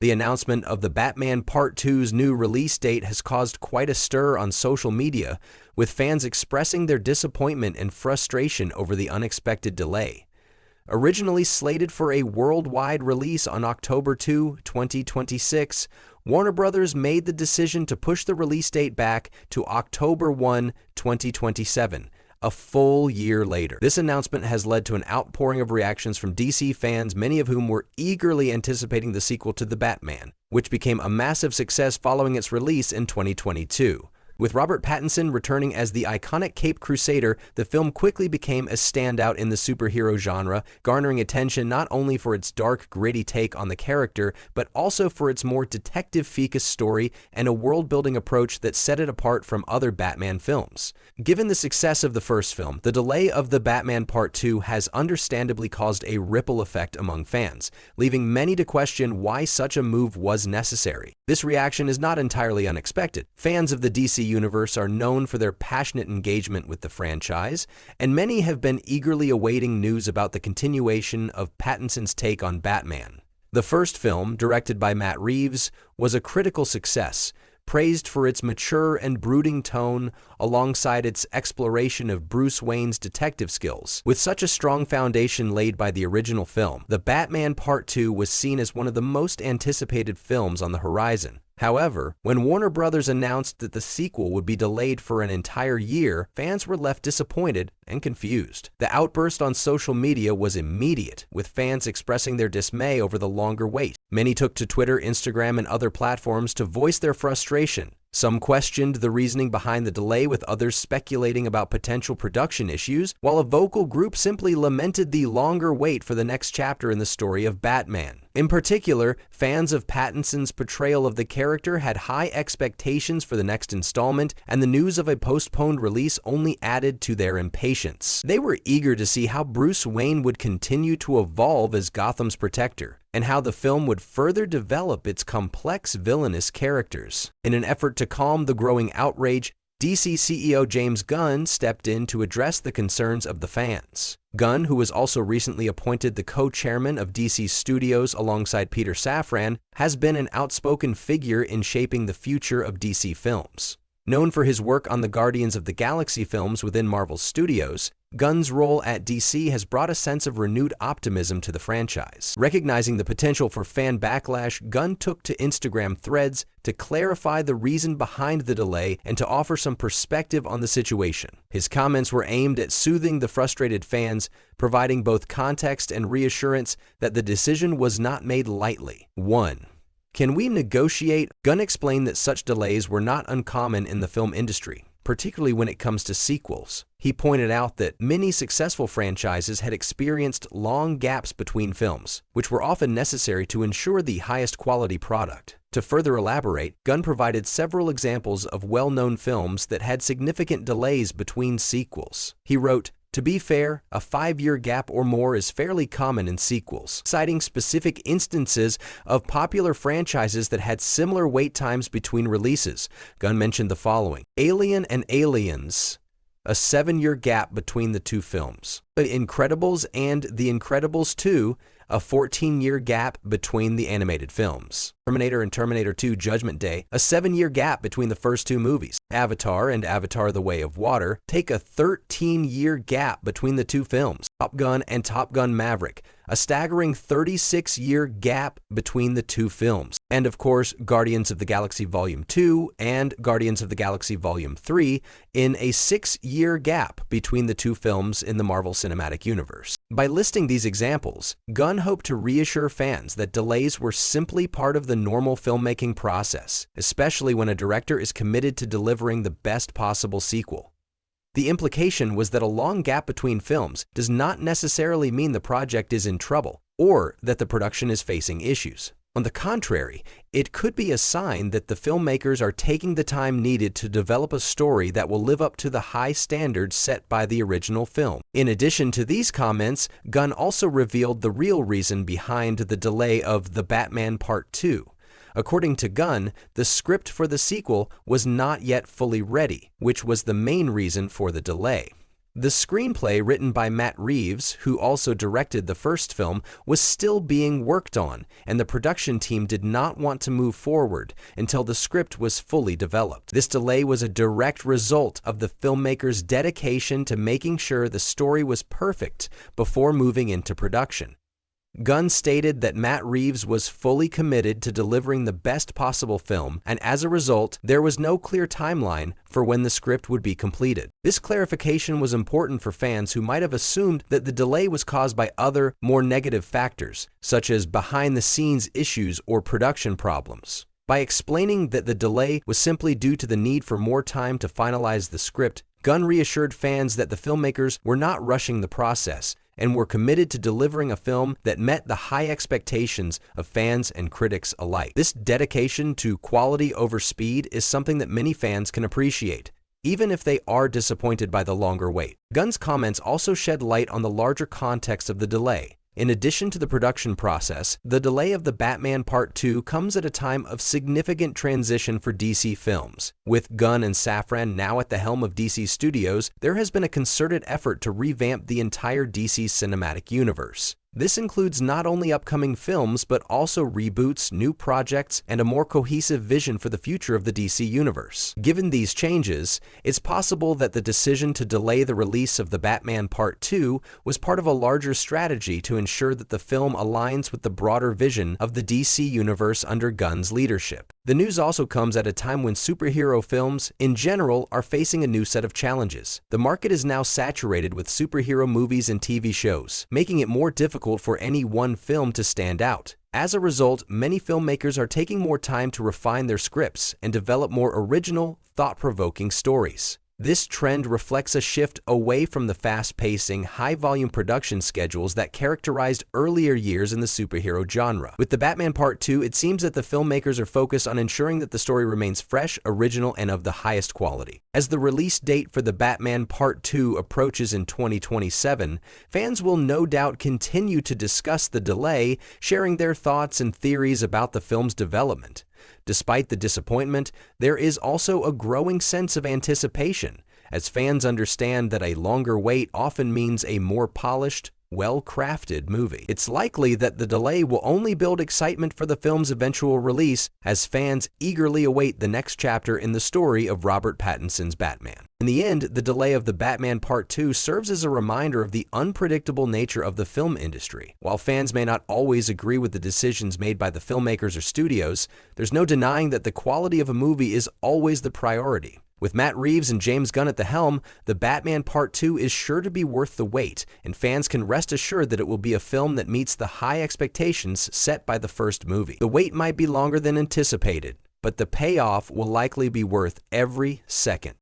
The announcement of The Batman Part 2's new release date has caused quite a stir on social media, with fans expressing their disappointment and frustration over the unexpected delay. Originally slated for a worldwide release on October 2, 2026, Warner Bros. Made the decision to push the release date back to October 1, 2027, a full year later. This announcement has led to an outpouring of reactions from DC fans, many of whom were eagerly anticipating the sequel to The Batman, which became a massive success following its release in 2022. With Robert Pattinson returning as the iconic Caped Crusader, the film quickly became a standout in the superhero genre, garnering attention not only for its dark, gritty take on the character, but also for its more detective-focused story and a world-building approach that set it apart from other Batman films. Given the success of the first film, the delay of The Batman Part 2 has understandably caused a ripple effect among fans, leaving many to question why such a move was necessary. This reaction is not entirely unexpected. Fans of the DC universe are known for their passionate engagement with the franchise, and many have been eagerly awaiting news about the continuation of Pattinson's take on Batman. The first film, directed by Matt Reeves, was a critical success, praised for its mature and brooding tone alongside its exploration of Bruce Wayne's detective skills. With such a strong foundation laid by the original film, The Batman Part 2 was seen as one of the most anticipated films on the horizon. However, when Warner Bros. Announced that the sequel would be delayed for an entire year, fans were left disappointed and confused. The outburst on social media was immediate, with fans expressing their dismay over the longer wait. Many took to Twitter, Instagram, and other platforms to voice their frustration. Some questioned the reasoning behind the delay, with others speculating about potential production issues, while a vocal group simply lamented the longer wait for the next chapter in the story of Batman. In particular, fans of Pattinson's portrayal of the character had high expectations for the next installment, and the news of a postponed release only added to their impatience. They were eager to see how Bruce Wayne would continue to evolve as Gotham's protector, and how the film would further develop its complex villainous characters. In an effort to calm the growing outrage, DC CEO James Gunn stepped in to address the concerns of the fans. Gunn, who was also recently appointed the co-chairman of DC Studios alongside Peter Safran, has been an outspoken figure in shaping the future of DC films. Known for his work on the Guardians of the Galaxy films within Marvel Studios, Gunn's role at DC has brought a sense of renewed optimism to the franchise. Recognizing the potential for fan backlash, Gunn took to Instagram threads to clarify the reason behind the delay and to offer some perspective on the situation. His comments were aimed at soothing the frustrated fans, providing both context and reassurance that the decision was not made lightly. 1. Can we negotiate? Gunn explained that such delays were not uncommon in the film industry, particularly when it comes to sequels. He pointed out that many successful franchises had experienced long gaps between films, which were often necessary to ensure the highest quality product. To further elaborate, Gunn provided several examples of well-known films that had significant delays between sequels. He wrote, "To be fair, a 5-year gap or more is fairly common in sequels," citing specific instances of popular franchises that had similar wait times between releases. Gunn mentioned the following: Alien and Aliens, a 7-year gap between the two films. The Incredibles and The Incredibles 2, a 14-year gap between the animated films. Terminator and Terminator 2 Judgment Day, a 7-year gap between the first two movies. Avatar and Avatar The Way of Water take a 13-year gap between the two films. Top Gun and Top Gun Maverick, a staggering 36-year gap between the two films. And of course, Guardians of the Galaxy Volume 2 and Guardians of the Galaxy Volume 3 in a 6-year gap between the two films in the Marvel Cinematic Universe. By listing these examples, Gunn hoped to reassure fans that delays were simply part of the normal filmmaking process, especially when a director is committed to delivering the best possible sequel. The implication was that a long gap between films does not necessarily mean the project is in trouble or that the production is facing issues. On the contrary, it could be a sign that the filmmakers are taking the time needed to develop a story that will live up to the high standards set by the original film. In addition to these comments, Gunn also revealed the real reason behind the delay of The Batman Part 2. According to Gunn, the script for the sequel was not yet fully ready, which was the main reason for the delay. The screenplay, written by Matt Reeves, who also directed the first film, was still being worked on, and the production team did not want to move forward until the script was fully developed. This delay was a direct result of the filmmakers' dedication to making sure the story was perfect before moving into production. Gunn stated that Matt Reeves was fully committed to delivering the best possible film, and as a result, there was no clear timeline for when the script would be completed. This clarification was important for fans who might have assumed that the delay was caused by other, more negative factors, such as behind-the-scenes issues or production problems. By explaining that the delay was simply due to the need for more time to finalize the script, Gunn reassured fans that the filmmakers were not rushing the process and were committed to delivering a film that met the high expectations of fans and critics alike. This dedication to quality over speed is something that many fans can appreciate, even if they are disappointed by the longer wait. Gunn's comments also shed light on the larger context of the delay. In addition to the production process, the delay of The Batman Part 2 comes at a time of significant transition for DC films. With Gunn and Safran now at the helm of DC Studios, there has been a concerted effort to revamp the entire DC cinematic universe. This includes not only upcoming films, but also reboots, new projects, and a more cohesive vision for the future of the DC universe. Given these changes, it's possible that the decision to delay the release of The Batman Part 2 was part of a larger strategy to ensure that the film aligns with the broader vision of the DC universe under Gunn's leadership. The news also comes at a time when superhero films, in general, are facing a new set of challenges. The market is now saturated with superhero movies and TV shows, making it more difficult for any one film to stand out. As a result, many filmmakers are taking more time to refine their scripts and develop more original, thought-provoking stories. This trend reflects a shift away from the fast-pacing, high-volume production schedules that characterized earlier years in the superhero genre. With The Batman Part 2, it seems that the filmmakers are focused on ensuring that the story remains fresh, original, and of the highest quality. As the release date for The Batman Part 2 approaches in 2027, fans will no doubt continue to discuss the delay, sharing their thoughts and theories about the film's development. Despite the disappointment, there is also a growing sense of anticipation, as fans understand that a longer wait often means a more polished, well-crafted movie. It's likely that the delay will only build excitement for the film's eventual release, as fans eagerly await the next chapter in the story of Robert Pattinson's Batman. In the end, the delay of The Batman Part 2 serves as a reminder of the unpredictable nature of the film industry. While fans may not always agree with the decisions made by the filmmakers or studios, there's no denying that the quality of a movie is always the priority. With Matt Reeves and James Gunn at the helm, The Batman Part 2 is sure to be worth the wait, and fans can rest assured that it will be a film that meets the high expectations set by the first movie. The wait might be longer than anticipated, but the payoff will likely be worth every second.